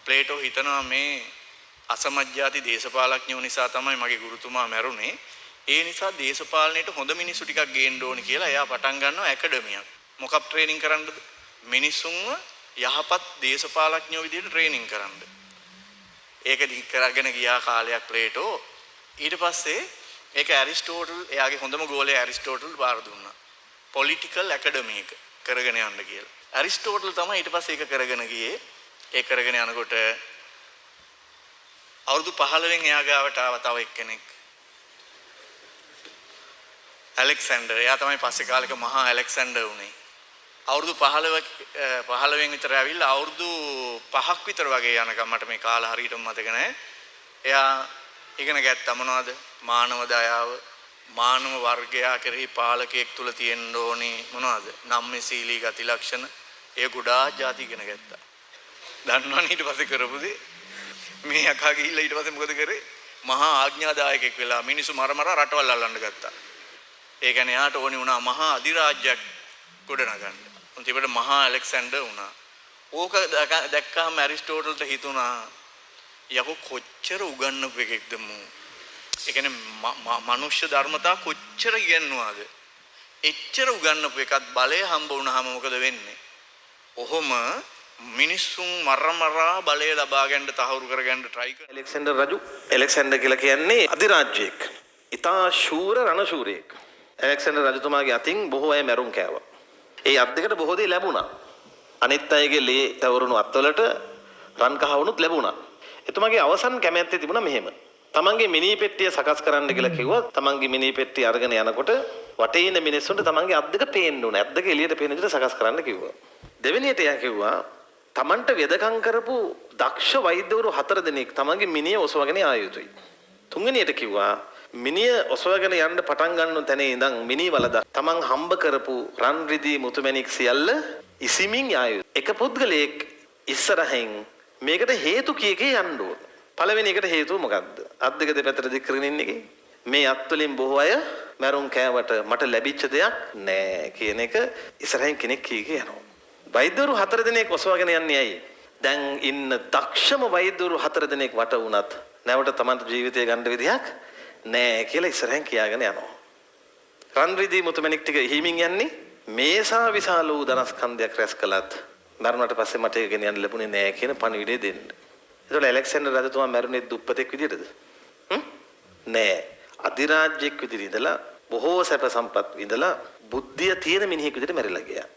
Plato හිතනවා මේ අසමජ්ජාති දේශපාලඥයෝ නිසා තමයි මගේ ගුරුතුමා මැරුණේ. ඒ නිසා දේශපාලනයට හොඳ මිනිස්සු ටිකක් ගේන්න ඕනි කියලා එයා පටන් ගන්නවා ඇකඩමියක්. මොකක් ට්‍රේනින් කරන්නද? මිනිස්සුන්ව යහපත් දේශපාලඥයෝ විදිහට ට්‍රේනින් කරන්න. ඒක කරගෙන ගියා කාලයක් ප්ලේටෝ. ඊට පස්සේ ඒක ඇරිස්ටෝටල් එයාගේ හොඳම ගෝලයා ඇරිස්ටෝටල් බාර දුන්නා. පොලිටිකල් ඇකඩමි එක කරගෙන යන්න කියලා. ඇරිස්ටෝටල් තමයි ඊට පස්සේ ඒක කරගෙන ගියේ. ඒ කරගෙන යනකොට අවුරුදු 15න් එයා ගාවට ආව තව එක්කෙනෙක්. ඇලෙක්සැන්ඩර්. එයා තමයි පස්සේ කාලෙක මහා ඇලෙක්සැන්ඩර් වුණේ. අවුරුදු 15න් විතර ඇවිල්ලා අවුරුදු 5ක් විතර වගේ යනකම් මට මේ කාල හරියටම මතක නැහැ. එයා ඉගෙන ගත්තා මොනවද? මානව දයාව, මානව වර්ගයා කෙරෙහි පාලකයෙක් තුල තියෙන්න ඕනේ මොනවද? නම්‍යශීලී ගති ලක්ෂණ. ඒ ගොඩාක් ಜಾති ඉගෙන ගත්තා. දන්නවනේ ඊට පස්සේ කරපුදේ මේ අකා ගිහිල්ලා ඊට පස්සේ මොකද කරේ? මහා ආඥාදායකෙක් වෙලා මිනිස්සු මර රටවල් අල්ලන්න ගත්තා. ඒ කියන්නේ යාට ඕනි වුණා මහා අධිරාජ්‍යයක් ගොඩනගන්න. උන්තිබට මහා ඇලෙක්සැන්ඩර් වුණා. ඕක දැක්කම ඇරිස්ටෝටල්ට හිතුණා යකෝ කොච්චර උගන්නපු එකෙක්ද මූ. ඒ කියන්නේ මනුෂ්‍ය ධර්මතා කොච්චර ඉගෙනනවාද? එච්චර උගන්නපු එකත් බලය හම්බ වුණාම මොකද වෙන්නේ? ඔහොම මිනිස්සුන් මරා බලය ලබා ගන්න තහවුරු කරගන්න try කරන ඇලෙක්සැන්ඩර් රජු. ඇලෙක්සැන්ඩර් කියලා කියන්නේ අධිරාජ්‍යයක්. ඊතා ශූර රණශූරයෙක්. ඇලෙක්සැන්ඩර් රජතුමාගේ අතින් බොහෝ අය මැරුම් කෑවා. ඒ අත් දෙකට බොහෝ දේ ලැබුණා. අනිත් අයගේ ලේ තවරුණු අත්වලට රන් කහවණුත් ලැබුණා. එතුමාගේ අවසන් කැමැත්තේ තිබුණා මෙහෙම. තමන්ගේ මිනි පෙට්ටිය සකස් කරන්න කියලා කිව්වා. තමන්ගේ මිනි පෙට්ටිය අරගෙන යනකොට වටේ ඉන්න මිනිස්සුන්ට තමන්ගේ අත් දෙක පේන්න ඕනේ. අත් දෙක එළියට පේන විදිහට සකස් කරන්න කිව්වා. දෙවෙනියට එයා කිව්වා තමන්ට වෙදකම් කරපු දක්ෂ වෛද්‍යවරු 4 දෙනෙක් තමන්ගේ මිනිය ඔසවගෙන ආ යුතුයි. තුන්වෙනියට කිව්වා මිනිය ඔසවගෙන යන්න පටන් ගන්න තැනේ ඉඳන් මිනි වලදා තමන් හම්බ කරපු රන් රිදී මුතුමැණික් සියල්ල ඉසිමින් යා යුතුයි. එක පුද්ගලයෙක් ඉස්සරහින් මේකට හේතු කීකේ යන්න ඕන. පළවෙනි එකට හේතුව මොකද්ද? අත් දෙක දෙපැත්තට දික් කරගෙන ඉන්න එකේ. මේ අත් වලින් බොහෝ අය මරුන් කෑවට මට ලැබිච්ච දෙයක් නෑ කියන එක ඉස්සරහින් කෙනෙක් කීකේ යනවා. වෛද්‍යවරු 4 දෙනෙක් ඔසවගෙන යන්නේ ඇයි? දැන් ඉන්න දක්ෂම වෛද්‍යවරු 4 දෙනෙක් වට වුණත් නැවට තමන්ට ජීවිතය ගන්න විදිහක් නෑ කියලා ඉස්සරහින් කියාගෙන යනවා. රන් රිදී මුතුමැණික් ටික හිමින් යන්නේ මේසා විශාල වූ ධනස්කන්ධයක් රැස් කළත් මරුණට පස්සේ මට ඒක ගෙනියන්න ලැබුණේ නෑ කියන පණිවිඩය දෙන්න. ඒතකොට ඇලෙක්සැන්ඩර් රජතුමා මැරුණේ දුප්පතෙක් විදිහටද? නෑ. අධිරාජ්‍යයක් විදිහට ඉඳලා බොහෝ සැප සම්පත් විඳලා බුද්ධිය තියෙන මිනිහෙක් විදිහට මැරිලා ගියා.